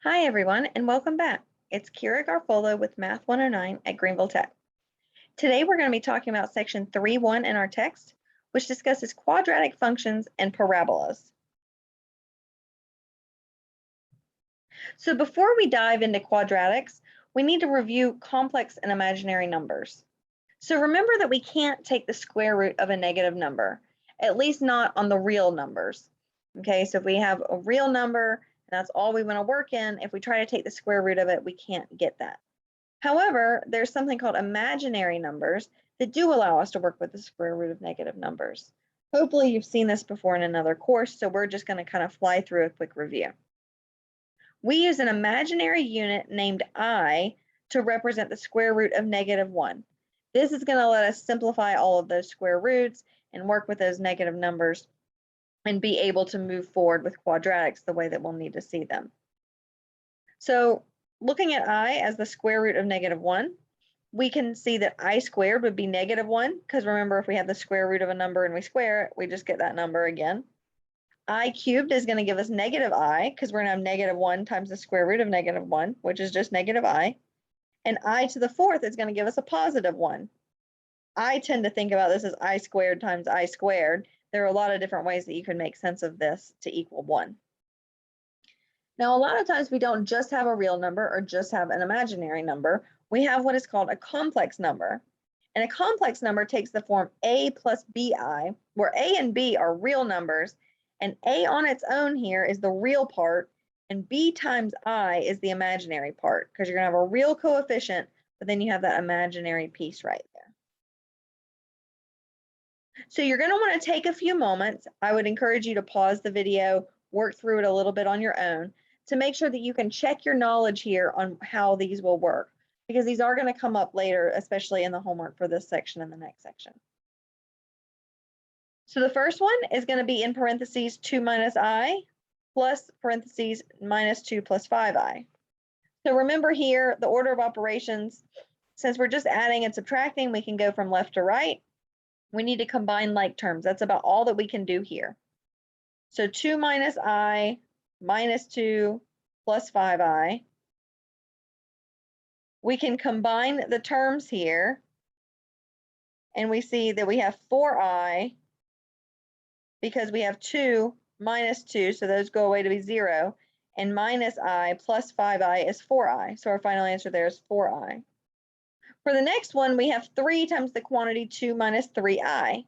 Hi, everyone, and welcome back. It's Kira Garfolo with Math 109 at Greenville Tech. Today, we're going to be talking about section 3.1 in our text, which discusses quadratic functions and parabolas. So before we dive into quadratics, we need to review complex and imaginary numbers. So remember that we can't take the square root of a negative number, at least not on the real numbers. Okay, so if we have a real number, and that's all we want to work in, if we try to take the square root of it, we can't get that. However, there's something called imaginary numbers that do allow us to work with the square root of negative numbers. Hopefully you've seen this before in another course, so we're just going to kind of fly through a quick review. We use an imaginary unit named I to represent the square root of -1. This is going to let us simplify all of those square roots and work with those negative numbers and be able to move forward with quadratics the way that we'll need to see them. So looking at I as the square root of -1, we can see that I squared would be -1, because remember, if we have the square root of a number and we square it, we just get that number again. I cubed is going to give us -I, because we're going to have -1 times the square root of -1, which is just -I. And I to the fourth is going to give us a +1. I tend to think about this as I squared times I squared. There are a lot of different ways that you can make sense of this to equal 1. Now, a lot of times we don't just have a real number or just have an imaginary number. We have what is called a complex number. And a complex number takes the form a plus bi, where a and b are real numbers, and a on its own here is the real part, and b times I is the imaginary part, because you're going to have a real coefficient, but then you have that imaginary piece right there. So you're going to want to take a few moments. I would encourage you to pause the video, work through it a little bit on your own to make sure that you can check your knowledge here on how these will work, because these are going to come up later, especially in the homework for this section and the next section. So the first one is going to be in parentheses 2 minus I plus parentheses -2 plus 5i. So remember here, the order of operations, since we're just adding and subtracting, we can go from left to right. We need to combine like terms. That's about all that we can do here. So 2 minus I minus 2 plus 5i. We can combine the terms here, and we see that we have 4i because we have 2 minus 2, so those go away to be 0, and minus I plus 5i is 4i. So our final answer there is 4i. For the next one, we have 3 times the quantity 2 minus 3i.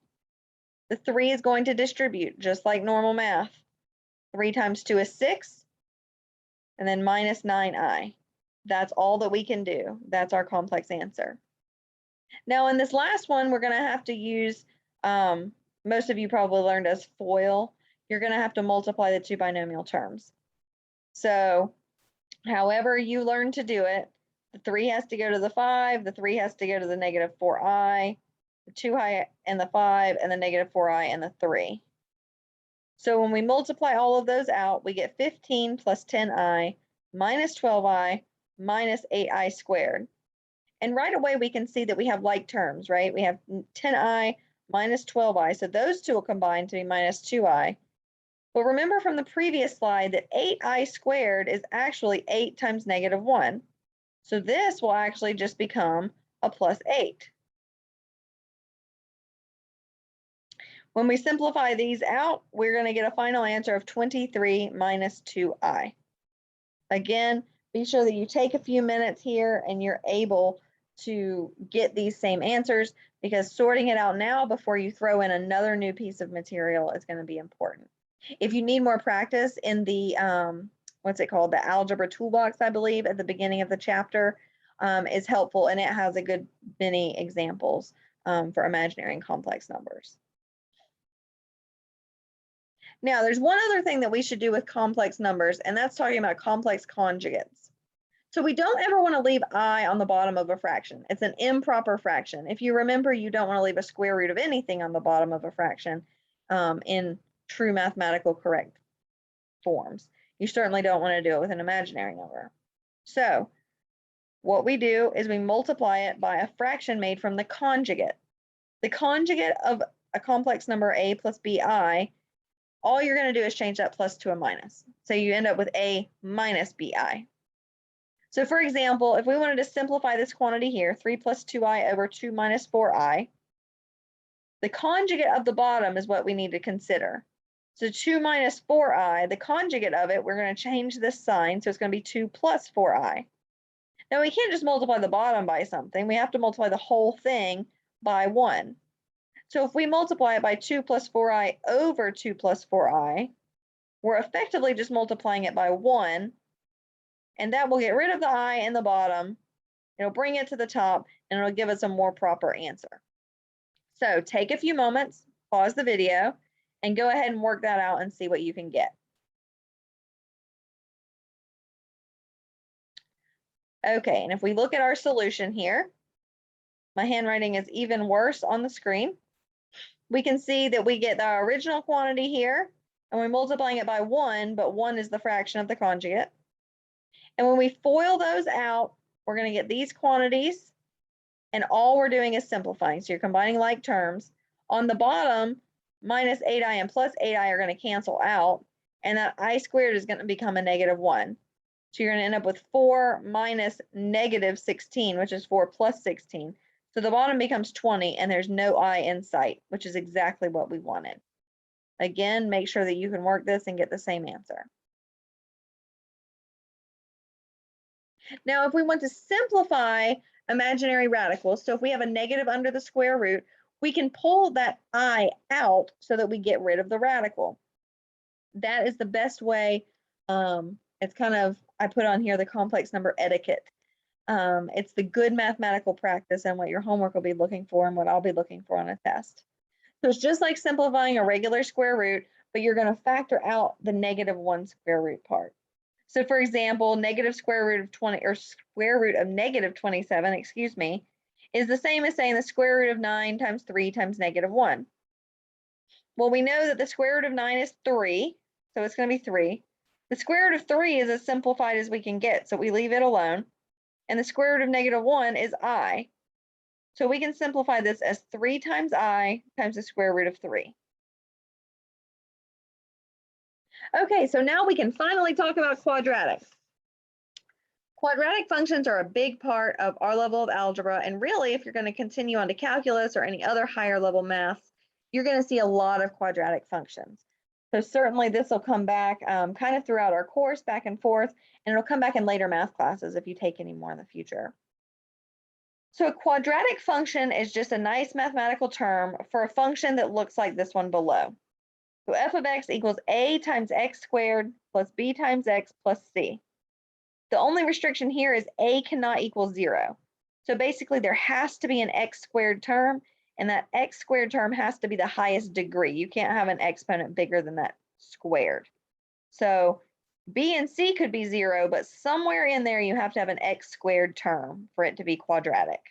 The 3 is going to distribute, just like normal math. 3 times 2 is 6, and then minus 9i. That's all that we can do. That's our complex answer. Now, in this last one, we're going to have to use, most of you probably learned as FOIL. You're going to have to multiply the two binomial terms. So however you learn to do it, the 3 has to go to the 5, the 3 has to go to the -4i, the 2i and the 5, and the -4i and the 3. So when we multiply all of those out, we get 15 plus 10i minus 12i minus 8i squared. And right away we can see that we have like terms, right? We have 10i minus 12i, so those two will combine to be minus 2i. But remember from the previous slide that 8i squared is actually 8 times -1. So this will actually just become a plus 8. When we simplify these out, we're going to get a final answer of 23 minus 2i. Again, be sure that you take a few minutes here and you're able to get these same answers, because sorting it out now before you throw in another new piece of material is going to be important. If you need more practice in the, what's it called? The algebra toolbox, I believe, at the beginning of the chapter is helpful, and it has a good many examples for imaginary and complex numbers. Now, there's one other thing that we should do with complex numbers, and that's talking about complex conjugates. So we don't ever want to leave I on the bottom of a fraction. It's an improper fraction. If you remember, you don't want to leave a square root of anything on the bottom of a fraction in true mathematical correct forms. You certainly don't want to do it with an imaginary number. So what we do is we multiply it by a fraction made from the conjugate. The conjugate of a complex number a plus bi all you're going to do is change that plus to a minus. So you end up with a minus bi. So for example, if we wanted to simplify this quantity here, 3 plus 2i over 2 minus 4i, the conjugate of the bottom is what we need to consider. So 2 minus 4i, the conjugate of it, we're going to change this sign, so it's going to be 2 plus 4i. Now we can't just multiply the bottom by something, we have to multiply the whole thing by 1. So if we multiply it by 2 plus 4i over 2 plus 4i, we're effectively just multiplying it by 1, and that will get rid of the I in the bottom. It'll bring it to the top, and it'll give us a more proper answer. So take a few moments, pause the video, and go ahead and work that out and see what you can get. Okay, and if we look at our solution here, my handwriting is even worse on the screen. We can see that we get the original quantity here, and we're multiplying it by 1, but 1 is the fraction of the conjugate. And when we FOIL those out, we're going to get these quantities, and all we're doing is simplifying. So you're combining like terms. On the bottom, minus 8i and plus 8i are going to cancel out, and that I squared is going to become a negative 1. So you're going to end up with 4 minus negative 16, which is 4 plus 16. So the bottom becomes 20, and there's no I in sight, which is exactly what we wanted. Again, make sure that you can work this and get the same answer. Now, if we want to simplify imaginary radicals, so if we have a negative under the square root, we can pull that I out so that we get rid of the radical. That is the best way. It's kind of, I put on here the complex number etiquette. It's the good mathematical practice and what your homework will be looking for and what I'll be looking for on a test. So it's just like simplifying a regular square root, but you're going to factor out the negative 1 square root part. So for example, negative square root of 20 or square root of negative 27, excuse me, is the same as saying the square root of 9 times 3 times negative 1. Well, we know that the square root of 9 is 3, so it's going to be 3. The square root of 3 is as simplified as we can get, so we leave it alone. And the square root of negative 1 is I. So we can simplify this as 3 times I times the square root of 3. Okay, so now we can finally talk about quadratics. Quadratic functions are a big part of our level of algebra, and really, if you're going to continue on to calculus or any other higher level math, you're going to see a lot of quadratic functions. So certainly this will come back kind of throughout our course, back and forth, and it'll come back in later math classes if you take any more in the future. So a quadratic function is just a nice mathematical term for a function that looks like this one below. So f of x equals a times x squared plus b times x plus c. The only restriction here is a cannot equal 0. So basically there has to be an x squared term, and that x squared term has to be the highest degree. You can't have an exponent bigger than that squared. So b and c could be 0, but somewhere in there you have to have an x squared term for it to be quadratic.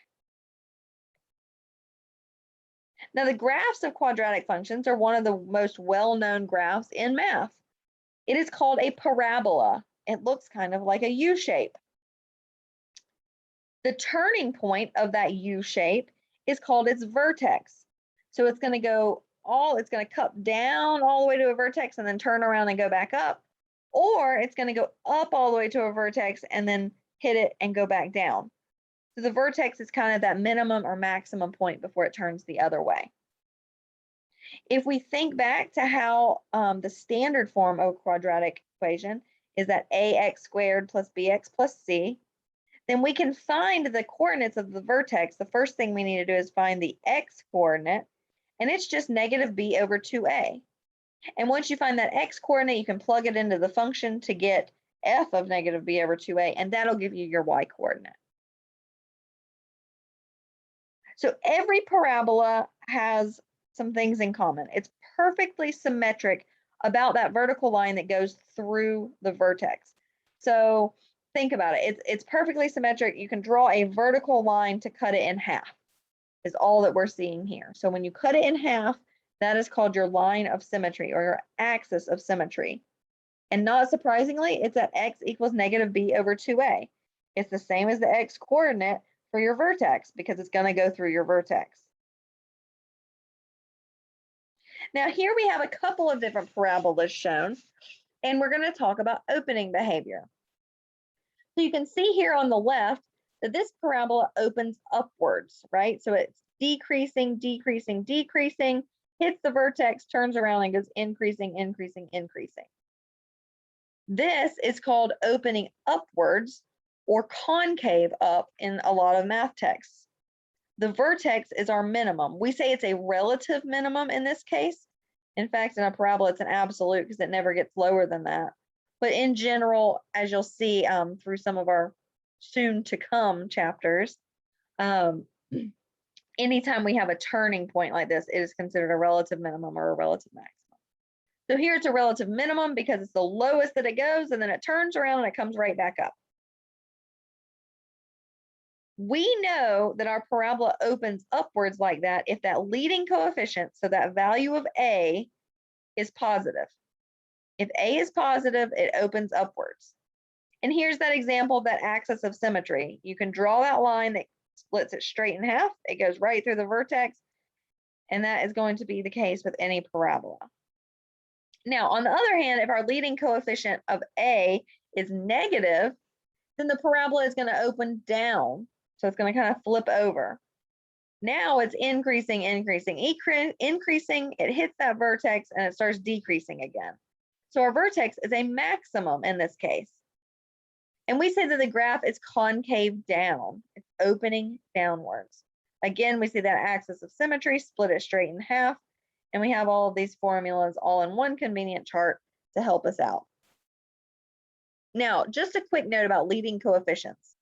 Now the graphs of quadratic functions are one of the most well-known graphs in math. It is called a parabola. It looks kind of like a U shape. The turning point of that U shape is called its vertex. So it's going to go it's going to cut down all the way to a vertex and then turn around and go back up, or it's going to go up all the way to a vertex and then hit it and go back down. So the vertex is kind of that minimum or maximum point before it turns the other way. If we think back to how the standard form of a quadratic equation is that ax squared plus bx plus c, then we can find the coordinates of the vertex. The first thing we need to do is find the x coordinate, and it's just negative b over 2a. And once you find that x coordinate, you can plug it into the function to get f of negative b over 2a, and that'll give you your y coordinate. So every parabola has some things in common. It's perfectly symmetric about that vertical line that goes through the vertex. So think about it. It's perfectly symmetric. You can draw a vertical line to cut it in half, is all that we're seeing here. So when you cut it in half, that is called your line of symmetry or your axis of symmetry. And not surprisingly, it's at x equals negative b over 2a. It's the same as the x coordinate for your vertex because it's going to go through your vertex. Now here we have a couple of different parabolas shown, and we're going to talk about opening behavior. So you can see here on the left that this parabola opens upwards, right? So it's decreasing, decreasing, decreasing, hits the vertex, turns around and goes increasing, increasing, increasing. This is called opening upwards or concave up in a lot of math texts. The vertex is our minimum. We say it's a relative minimum in this case. In fact, in a parabola, it's an absolute because it never gets lower than that. But in general, as you'll see through some of our soon to come chapters, anytime we have a turning point like this, it is considered a relative minimum or a relative maximum. So here it's a relative minimum because it's the lowest that it goes, and then it turns around and it comes right back up. We know that our parabola opens upwards like that if that leading coefficient, so that value of A, is positive. If A is positive, it opens upwards. And here's that example of that axis of symmetry. You can draw that line that splits it straight in half. It goes right through the vertex, and that is going to be the case with any parabola. Now, on the other hand, if our leading coefficient of A is negative, then the parabola is going to open down. So it's going to kind of flip over. Now it's increasing, increasing, increasing. It hits that vertex and it starts decreasing again. So our vertex is a maximum in this case. And we say that the graph is concave down. It's opening downwards. Again, we see that axis of symmetry, split it straight in half. And we have all of these formulas all in one convenient chart to help us out. Now, just a quick note about leading coefficients.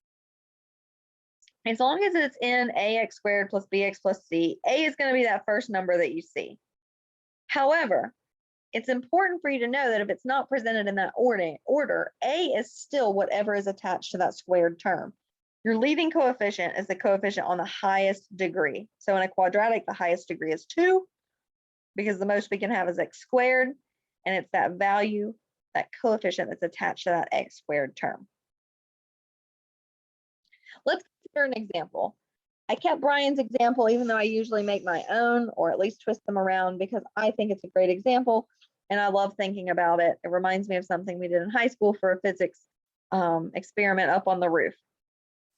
As long as it's in ax squared plus bx plus c, a is going to be that first number that you see. However, it's important for you to know that if it's not presented in that order, a is still whatever is attached to that squared term. Your leading coefficient is the coefficient on the highest degree. So in a quadratic, the highest degree is 2, because the most we can have is x squared, and it's that value, that coefficient that's attached to that x squared term. Let's consider an example. I kept Brian's example, even though I usually make my own, or at least twist them around, because I think it's a great example and I love thinking about it. It reminds me of something we did in high school for a physics experiment up on the roof.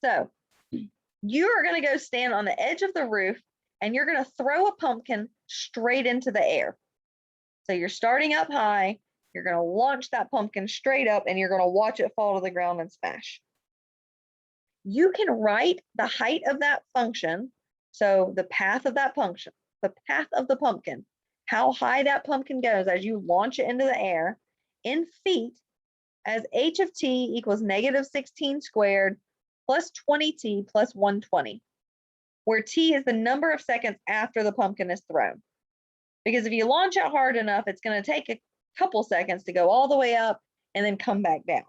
So you are going to go stand on the edge of the roof and you're going to throw a pumpkin straight into the air. So you're starting up high, you're going to launch that pumpkin straight up and you're going to watch it fall to the ground and smash. You can write the height of that function, so the path of that function, the path of the pumpkin, how high that pumpkin goes as you launch it into the air, in feet, as h of t equals negative 16 squared plus 20t plus 120, where t is the number of seconds after the pumpkin is thrown. Because if you launch it hard enough, it's going to take a couple seconds to go all the way up and then come back down.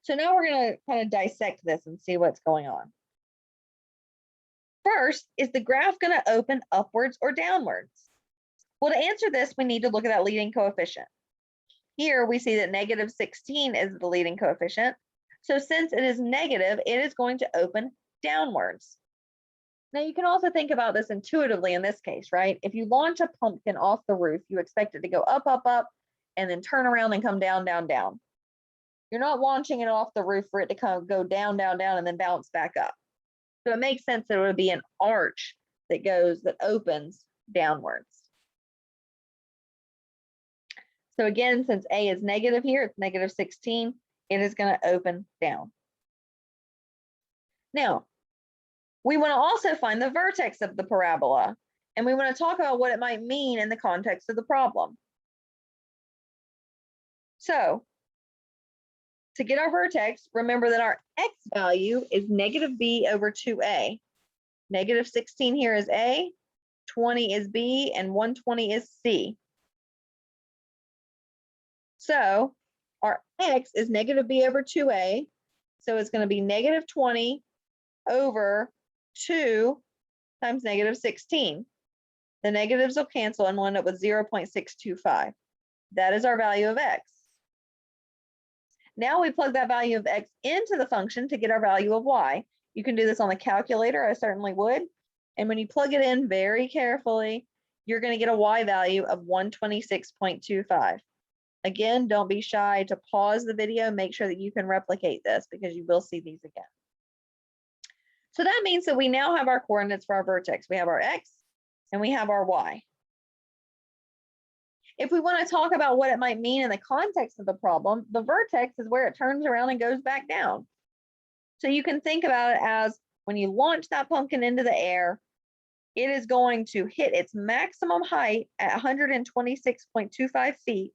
So now we're going to kind of dissect this and see what's going on. First, is the graph going to open upwards or downwards? Well, to answer this, we need to look at that leading coefficient. Here we see that negative 16 is the leading coefficient. So since it is negative, it is going to open downwards. Now you can also think about this intuitively in this case, right? If you launch a pumpkin off the roof, you expect it to go up, up, up, and then turn around and come down, down, down. You're not launching it off the roof for it to go down, down, down, and then bounce back up. So it makes sense that it would be an arch that opens downwards. So again, since A is negative here, it's negative 16, it is going to open down. Now, we want to also find the vertex of the parabola, and we want to talk about what it might mean in the context of the problem. So, to get our vertex, remember that our x value is negative b over 2a. Negative 16 here is a, 20 is b, and 120 is c. So our x is negative b over 2a, so it's going to be negative 20 over 2 times negative 16. The negatives will cancel and we'll end up with 0.625. That is our value of x. Now we plug that value of x into the function to get our value of y. You can do this on the calculator, I certainly would. And when you plug it in very carefully, you're going to get a y value of 126.25. Again, don't be shy to pause the video. Make sure that you can replicate this because you will see these again. So that means that we now have our coordinates for our vertex. We have our x and we have our y. If we want to talk about what it might mean in the context of the problem, the vertex is where it turns around and goes back down. So you can think about it as when you launch that pumpkin into the air, it is going to hit its maximum height at 126.25 feet,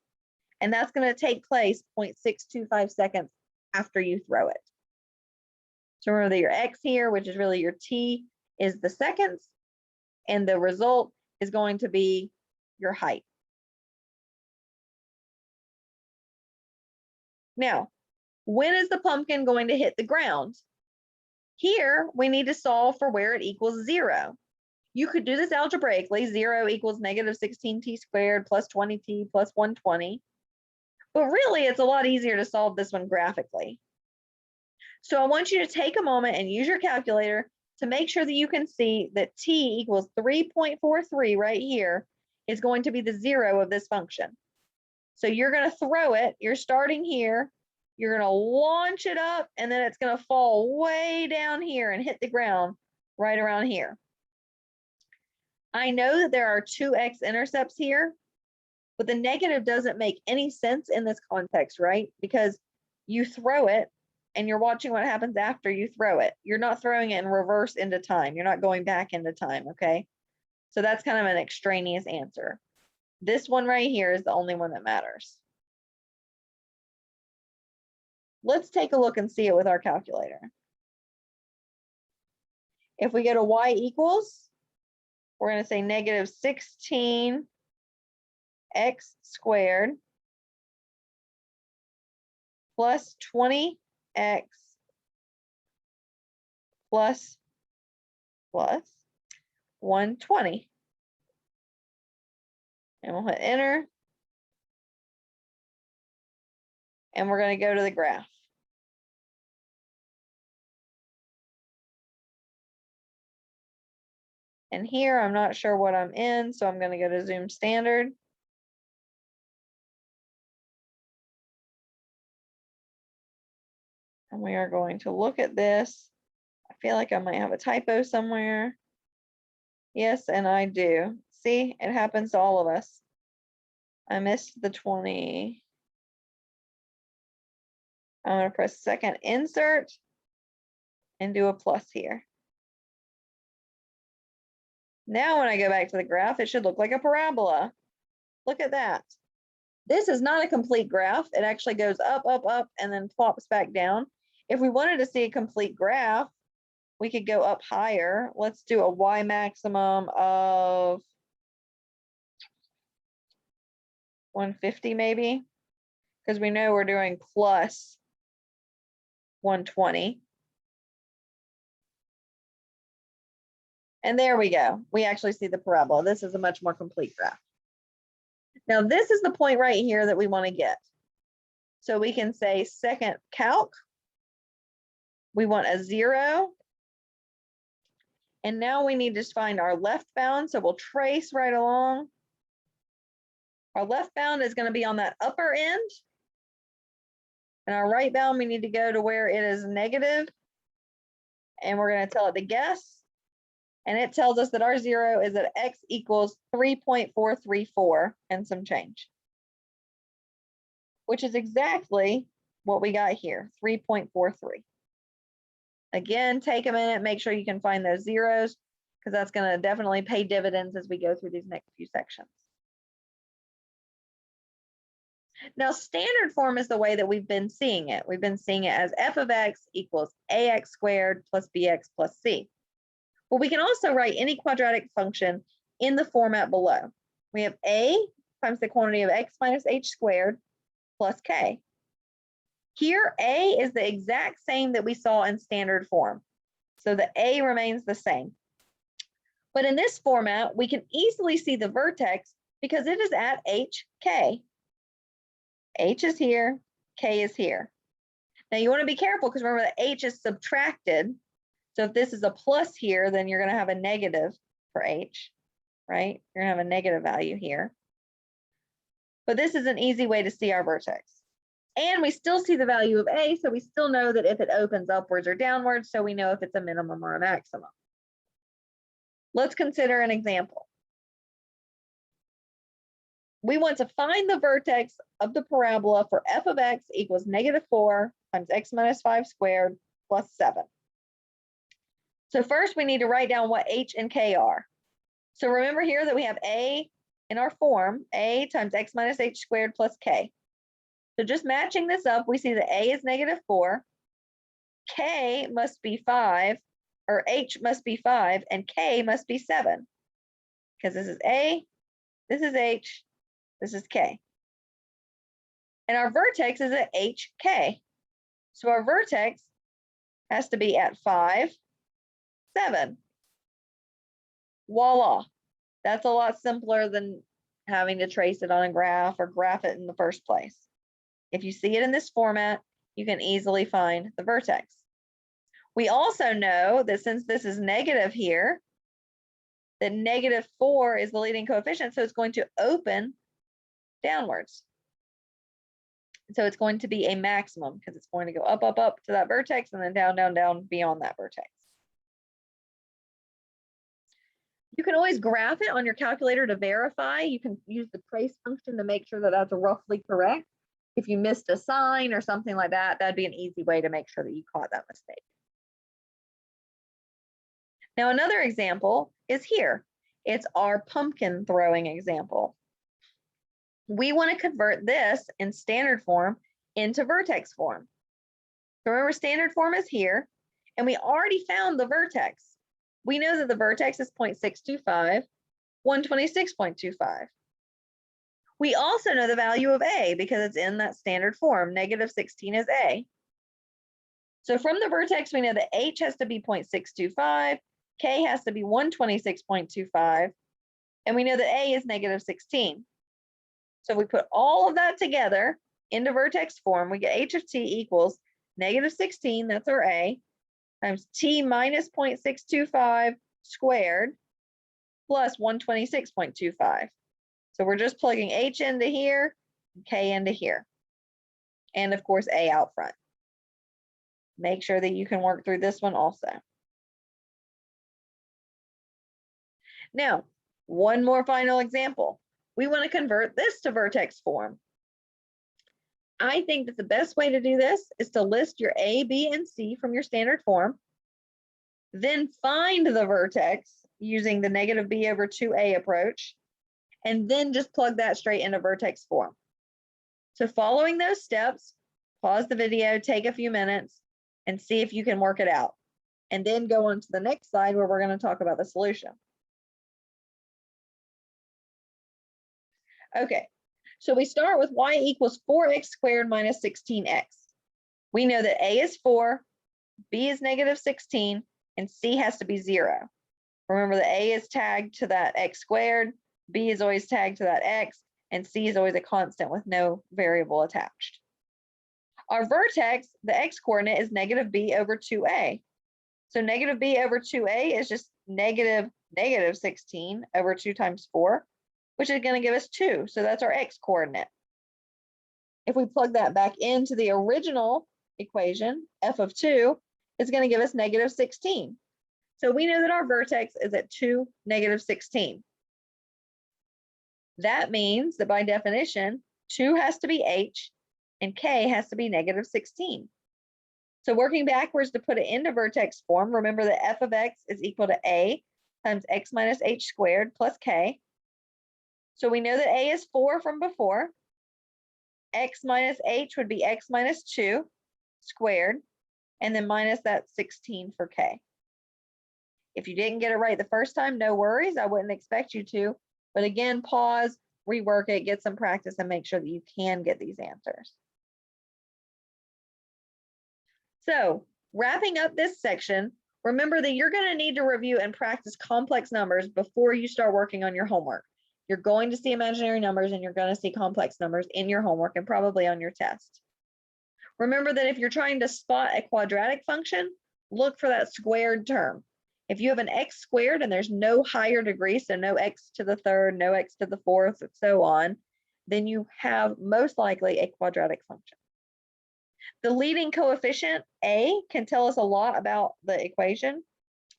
and that's going to take place 0.625 seconds after you throw it. So remember that your x here, which is really your t, is the seconds, and the result is going to be your height. Now, when is the pumpkin going to hit the ground? Here, we need to solve for where it equals 0. You could do this algebraically. 0 equals negative 16t squared plus 20t plus 120. But really, it's a lot easier to solve this one graphically. So I want you to take a moment and use your calculator to make sure that you can see that t equals 3.43 right here is going to be the 0 of this function. So you're going to throw it. You're starting here. You're going to launch it up, and then it's going to fall way down here and hit the ground right around here. I know that there are two x-intercepts here, but the negative doesn't make any sense in this context, right? Because you throw it, and you're watching what happens after you throw it. You're not throwing it in reverse into time. You're not going back into time, okay? So that's kind of an extraneous answer. This one right here is the only one that matters. Let's take a look and see it with our calculator. If we go to y equals, we're going to say negative 16x squared plus 20x plus 120. And we'll hit enter. And we're going to go to the graph. And here, I'm not sure what I'm in, so I'm going to go to Zoom Standard. And we are going to look at this. I feel like I might have a typo somewhere. Yes, and I do. See, it happens to all of us. I missed the 20. I'm going to press second insert and do a plus here. Now when I go back to the graph, it should look like a parabola. Look at that. This is not a complete graph. It actually goes up, up, up, and then plops back down. If we wanted to see a complete graph, we could go up higher. Let's do a y maximum of 150 maybe, because we know we're doing plus 120. And there we go. We actually see the parabola. This is a much more complete graph. Now, this is the point right here that we want to get. So we can say second calc. We want a 0. And now we need to find our left bound. So we'll trace right along. Our left bound is going to be on that upper end. And our right bound, we need to go to where it is negative. And we're going to tell it to guess. And it tells us that our 0 is at x equals 3.434 and some change, which is exactly what we got here, 3.43. Again, take a minute, make sure you can find those zeros, because that's going to definitely pay dividends as we go through these next few sections. Now, standard form is the way that we've been seeing it. We've been seeing it as f of x equals ax squared plus bx plus c. Well, we can also write any quadratic function in the format below. We have a times the quantity of x minus h squared plus k. Here, a is the exact same that we saw in standard form. So the a remains the same. But in this format, we can easily see the vertex because it is at hk. H is here, k is here. Now you want to be careful because remember that h is subtracted. So if this is a plus here, then you're going to have a negative for h. right? You're gonna have a negative value here. But this is an easy way to see our vertex. And we still see the value of A, so we still know that if it opens upwards or downwards, so we know if it's a minimum or a maximum. Let's consider an example. We want to find the vertex of the parabola for f of x equals -4 times x minus 5 squared plus 7. So first we need to write down what h and k are. So remember here that we have a in our form, a times x minus h squared plus k. So just matching this up, we see that a is -4, k must be 5, or h must be 5, and k must be 7. Because this is a, this is h, this is k. And our vertex is at hk. So our vertex has to be at 5, 7. Voila. That's a lot simpler than having to trace it on a graph or graph it in the first place. If you see it in this format, you can easily find the vertex. We also know that since this is negative here, that -4 is the leading coefficient, so it's going to open downwards. So it's going to be a maximum because it's going to go up, up, up to that vertex and then down, down, down beyond that vertex. You can always graph it on your calculator to verify. You can use the trace function to make sure that that's roughly correct. If you missed a sign or something like that, that'd be an easy way to make sure that you caught that mistake. Now, another example is here. It's our pumpkin throwing example. We want to convert this in standard form into vertex form. So remember, standard form is here, and we already found the vertex. We know that the vertex is 0.625, 126.25. We also know the value of A because it's in that standard form. -16 is A. So from the vertex, we know that H has to be 0.625, K has to be 126.25, and we know that A is -16. So if we put all of that together into vertex form, we get H of T equals -16, that's our A, times T minus 0.625 squared plus 126.25. So we're just plugging H into here, K into here, and of course A out front. Make sure that you can work through this one also. Now, one more final example. We want to convert this to vertex form. I think that the best way to do this is to list your A, B, and C from your standard form, then find the vertex using the -b/2a approach, and then just plug that straight into vertex form. So following those steps, pause the video, take a few minutes, and see if you can work it out. And then go on to the next slide where we're going to talk about the solution. Okay, so we start with y equals 4x squared minus 16x. We know that A is 4, B is -16, and C has to be 0. Remember that A is tagged to that x squared, B is always tagged to that x, and C is always a constant with no variable attached. Our vertex, the x coordinate, is -b/2a. So -b/2a is just -16 over 2 times 4, which is going to give us 2. So that's our x coordinate. If we plug that back into the original equation, f of 2 is going to give us -16. So we know that our vertex is at 2, -16. That means that by definition, 2 has to be h and k has to be -16. So working backwards to put it into vertex form, remember that f of x is equal to a times x minus h squared plus k. So we know that a is 4 from before. X minus h would be x minus 2 squared, and then minus that 16 for k. If you didn't get it right the first time, no worries. I wouldn't expect you to. But again, pause, rework it, get some practice, and make sure that you can get these answers. So wrapping up this section, remember that you're going to need to review and practice complex numbers before you start working on your homework. You're going to see imaginary numbers and you're going to see complex numbers in your homework and probably on your test. Remember that if you're trying to spot a quadratic function, look for that squared term. If you have an x squared and there's no higher degree, so no x to the third, no x to the fourth, and so on, then you have most likely a quadratic function. The leading coefficient, a, can tell us a lot about the equation.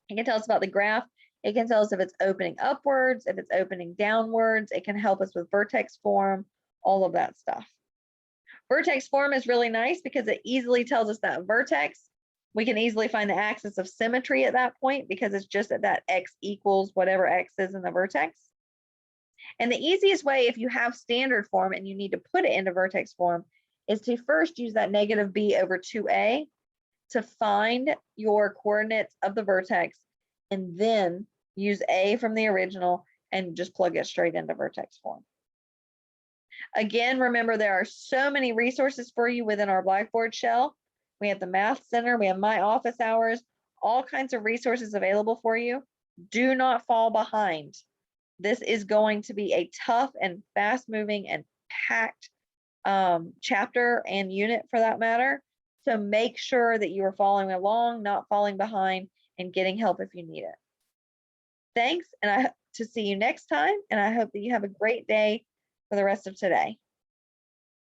It can tell us about the graph. It can tell us if it's opening upwards, if it's opening downwards. It can help us with vertex form, all of that stuff. Vertex form is really nice because it easily tells us that vertex. We can easily find the axis of symmetry at that point because it's just at that x equals whatever x is in the vertex. And the easiest way, if you have standard form and you need to put it into vertex form, is to first use that negative b over 2a to find your coordinates of the vertex, and then use a from the original and just plug it straight into vertex form. Again, remember there are so many resources for you within our Blackboard shell. We have the Math Center, we have My Office Hours, all kinds of resources available for you. Do not fall behind. This is going to be a tough and fast-moving and packed chapter and unit for that matter. So make sure that you are following along, not falling behind, and getting help if you need it. Thanks, and I hope to see you next time, and I hope that you have a great day for the rest of today.